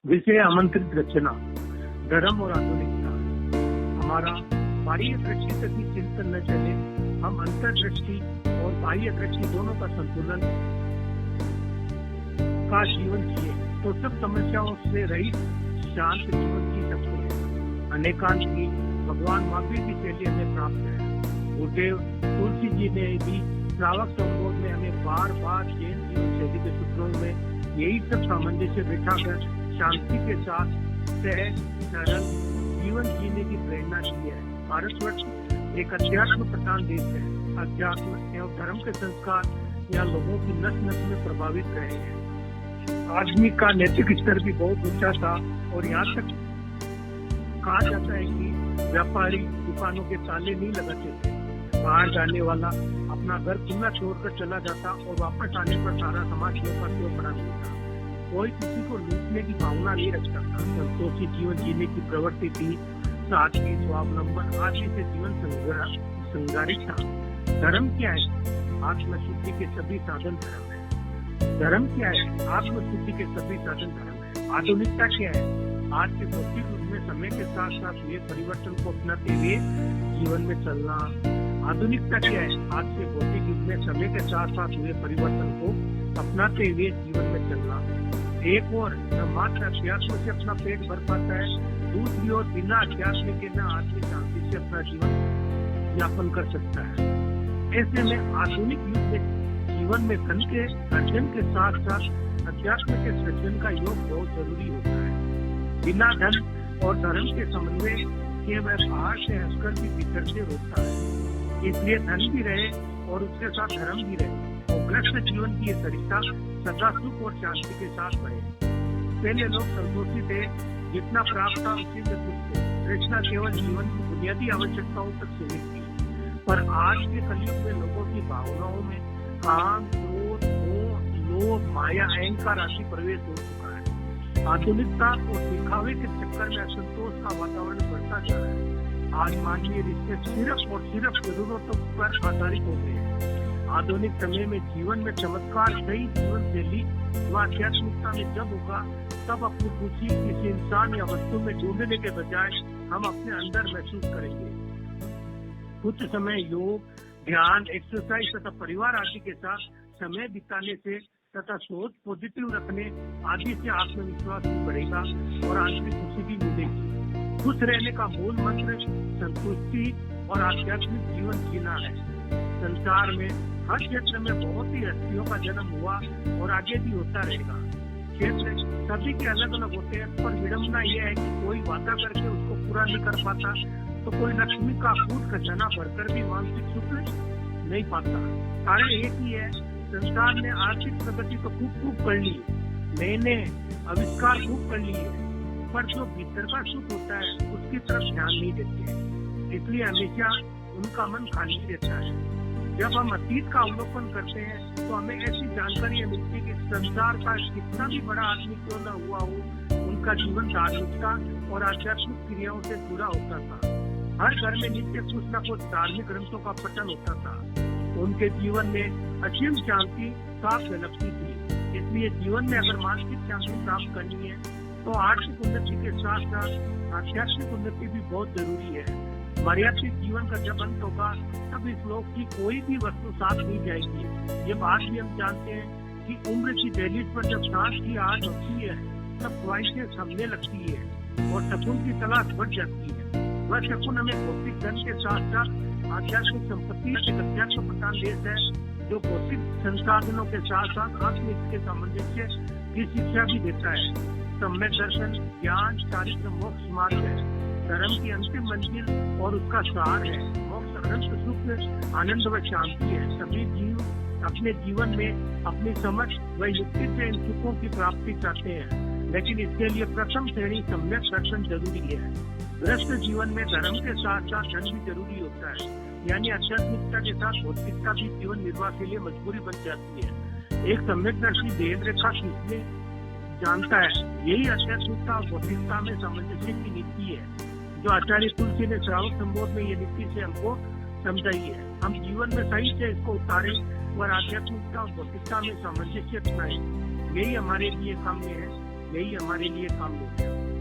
विषय आमंत्रित रचना धर्म और आधुनिकता। हमारा बाह्य दृष्टि तक ही चिंतन न चले, हम अंतर्दृष्टि और बाह्य दृष्टि दोनों का संतुलन का जीवन जिए तो सब समस्याओं से रहित शांत जीवन जी सकते हैं। अनेकांत की भगवान महावीर की शैली हमें प्राप्त है। गुरुदेव तुलसी जी ने भी श्रावक संबोध में हमें बार बार जैन जीवन शैली के सूत्रों में यही सब सामंजस्य बिठाकर शांति के साथ सहज सरल जीवन जीने की प्रेरणा दी है। भारतवर्ष एक अध्यात्म प्रधान देश है। अध्यात्म एवं धर्म के संस्कार यहाँ लोगों की नस नस में प्रभावित रहे हैं। आदमी का नैतिक स्तर भी बहुत ऊंचा था और यहाँ तक कहा जाता है कि व्यापारी दुकानों के ताले नहीं लगाते थे। बाहर जाने वाला अपना घर खुला छोड़कर चला जाता और वापस आने पर सारा समाज का क्यों पड़ा मिलता। कोई किसी को लूटने की भावना नहीं रखता था। संतोषी जीवन जीने की प्रवृत्ति थी। सादगी, स्वावलंबन आदि से जीवन संघारित था। धर्म क्या है? आत्मशुद्धि के सभी साधन धर्म है। धर्म क्या है? आत्मशुद्धि के सभी साधन धर्म है। आधुनिकता क्या है? आज के भौतिक युग में समय के साथ साथ हुए परिवर्तन को अपनाते हुए जीवन में चलना। आधुनिकता क्या है? आज के भौतिक युग में समय के साथ साथ हुए परिवर्तन को अपनाते हुए जीवन में चलना। एक और न मात्र अध्यात्म से अपना पेट भर पाता है, दूसरी ओर बिना अध्यात्म के न आदमी शांति से अपना जीवन यापन कर सकता है। ऐसे में आधुनिक युग में जीवन में धन के अर्जन के साथ साथ अध्यात्म के सृजन का योग बहुत जरूरी होता है। बिना धन और धर्म के समन्वय के वह बाहर से हंसकर भी भीतर से रोकता है। इसलिए धन भी रहे और उसके साथ धर्म भी रहे और ग्रस्त जीवन की ये सरिता सदा सुख और शांति के साथ बढ़े। पहले लोग संतोषी थे, जितना प्राप्त था उसी में खुश थे। तृष्णा केवल जीवन की बुनियादी आवश्यकताओं तक सीमित थी। पर आज के कलयुग में लोगों की भावनाओं में काम, क्रोध, मोह, लोभ, माया, अहंकार आदि प्रवेश हो चुका है। आधुनिकता और दिखावे के चक्कर में असंतोष का वातावरण बढ़ता जा रहा है। आज मानवीय रिश्ते सिर्फ और सिर्फ जरूरतों पर आधारित हो गए हैं। आधुनिक समय में जीवन में चमत्कार सही जीवन शैली व आध्यात्मिकता में जब होगा तब अपनी खुशी किसी इंसान या वस्तु में ढूंढने के बजाय हम अपने अंदर महसूस करेंगे। कुछ समय योग, ध्यान, एक्सरसाइज तथा परिवार आदि के साथ समय बिताने से तथा सोच पॉजिटिव रखने आदि से आत्मविश्वास भी बढ़ेगा और आंतरिक खुशी भी मिलेगी। खुश रहने का मूल मंत्र संतुष्टि और आध्यात्मिक जीवन जीना है। संसार में हर क्षेत्र में बहुत ही हस्तियों का जन्म हुआ और आगे भी होता रहेगा। क्षेत्र सभी के अलग अलग होते हैं, पर विडम्बना यह है कि कोई वादा करके उसको पूरा नहीं कर पाता तो कोई लक्ष्मी का कूट खजाना भरकर भी मानसिक सुख नहीं पाता। कारण एक ही है, संसार ने आर्थिक प्रगति तो खूब कर ली, नए आविष्कार खूब कर लिए, पर जो भीतर का सुख होता है उसकी तरफ ध्यान नहीं देते। इसलिए हमेशा उनका मन खाली रहता है। जब हम अतीत का अवलोकन करते हैं तो हमें ऐसी जानकारियां मिलती है कि संसार का कितना भी बड़ा आदमी क्यों न हुआ हो, उनका जीवन धार्मिकता और आध्यात्मिक क्रियाओं से जुड़ा होता था। हर घर में नित्य कुछ न कुछ धार्मिक ग्रंथों का पठन होता था। उनके जीवन में असीम शांति साफ झलकती थी। इसलिए जीवन में अगर मानसिक शांति प्राप्त करनी है तो आर्थिक उन्नति के साथ साथ आध्यात्मिक उन्नति भी बहुत जरूरी है। मर्यादित जीवन का जब अंत होगा तब इस लोक की कोई भी वस्तु साथ नहीं जाएगी। ये बात भी हम जानते हैं कि उम्र की दहलीज पर जब सांस की आहट होती है तब ख्वाहिशें थमने लगती है और सकून की तलाश बढ़ जाती है। वह सकून हमें भौतिक धन के साथ साथ आध्यात्मिक संपत्ति एक अध्यात्म प्रधान देश है जो भौतिक संसाधनों के साथ साथ आत्मिक के सामंजस्य की शिक्षा भी देता है। सम्यक दर्शन, ज्ञान, चारित्र, मोक्ष मार्ग है। धर्म की अंतिम मंजिल और उसका सार है। मोक्ष अनंत सुख, आनंद व शांति है। सभी जीव अपने जीवन में अपनी समझ व युक्ति से इन सुखों की प्राप्ति चाहते हैं, लेकिन इसके लिए प्रथम श्रेणी सम्यक दर्शन जरूरी है। ग्रस्त जीवन में धर्म के साथ साथ धन भी जरूरी होता है, यानी आध्यात्मिकता के साथ भौतिकता भी जीवन निर्वाह के लिए मजबूरी बन जाती है। एक सम्यक दर्शी देह रेखा खींचने जानता है, यही आध्यात्मिकता और भौतिकता में सामंजस्य की नीति है जो आचार्य तुलसी ने श्रावक संबोध में ये नीति से हमको समझाई है। हम जीवन में सही से इसको उतारें और आध्यात्मिकता और भौतिकता में सामंजस्य अपनाएं। यही हमारे लिए काम में है। यही हमारे लिए काम हो गया।